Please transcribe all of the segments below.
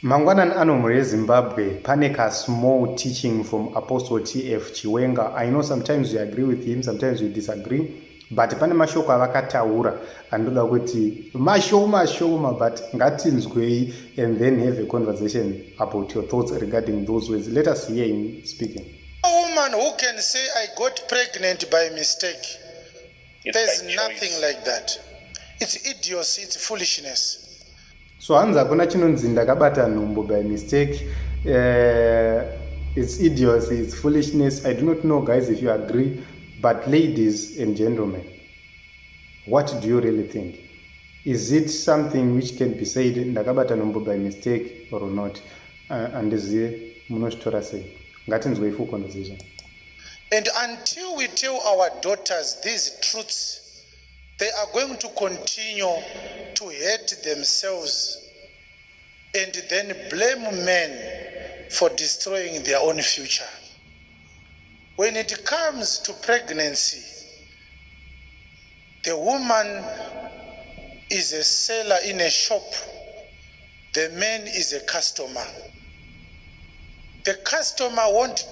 Mangwanani Anomury eZimbabwe, pane ka small teaching from Apostle T.F. Chiwenga. I know sometimes you agree with him, sometimes you disagree, but pane mashoko avakataura andoda kuti mashoma, but ngatinzwei and then have a conversation about your thoughts regarding those words. Let us hear him speaking. A woman who can say, I got pregnant by mistake. There's nothing like that. It's idiocy, it's foolishness. So hanza kuna chinonzi ndakabata nhumbu by mistake. It's idiocy, it's foolishness. I do not know, guys, if you agree, but ladies and gentlemen, what do you really think? Is it something which can be said ndakabata nhumbu by mistake or not? Andizive munochitora sei. Ngatinzwe full conversation. And until we tell our daughters these truths, they are going to continue to hate themselves and then blame men for destroying their own future. When it comes to pregnancy, the woman is a seller in a shop, the man is a customer. The customer won't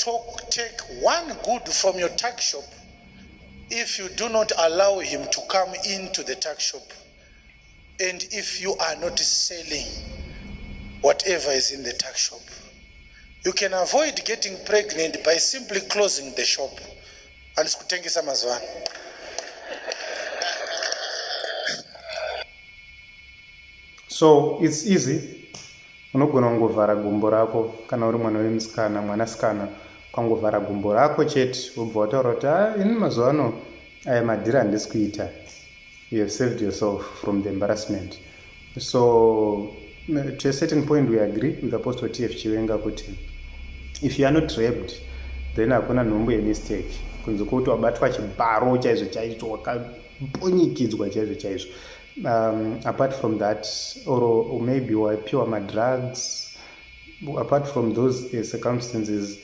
take one good from your tuck shop if you do not allow him to come into the tuck shop, and if you are not selling whatever is in the tuck shop. You can avoid getting pregnant by simply closing the shop. And sikutengesa mazwana. So it's easy. Unogona kungovhara gumbo rako kana uri mwana wemusikana, mwanasikana, ukangovhara gumbo rako chete wobva wataura kuti ini mazuva ano aya madhiri handisi kuita. You have saved yourself from the embarrassment. So to a certain point we agree with Apostle T.F. Chiwenga kuti if you are not raped, then hakuna nhumbu yemistake. Kunze kuti wabatwa chibharo chaizvo chaizvo, wakaponikidzwa chaizvo chaizvo. Apart from that, or maybe waipiwa madrugs, apart from those circumstances,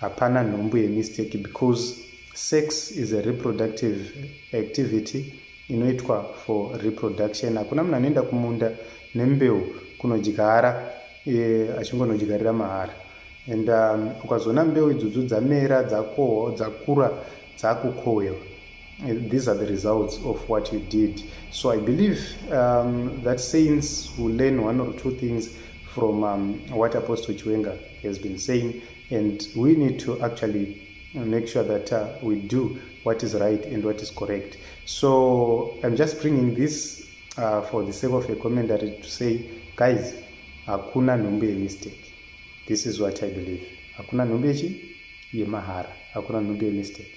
hapana nhumbu yemistake, because sex is a reproductive activity inoitwa for reproduction. Hakuna munhu anoenda kumunda nembeu kunodyara achingonodyarira mahara. And ukazoona mbeu idzodzo dzamera, dzakura, dzakukohwewa, these are the results of what you did. So I believe that saints will learn one or two things from what Apostle Chiwenga has been saying, and we need to actually make sure that we do what is right and what is correct. So I'm just bringing this for the sake of a commentary to say, guys, hakuna nhumbu yemistake. This is what I believe. Hakuna nhumbu yemahara, hakuna nhumbu yemistake.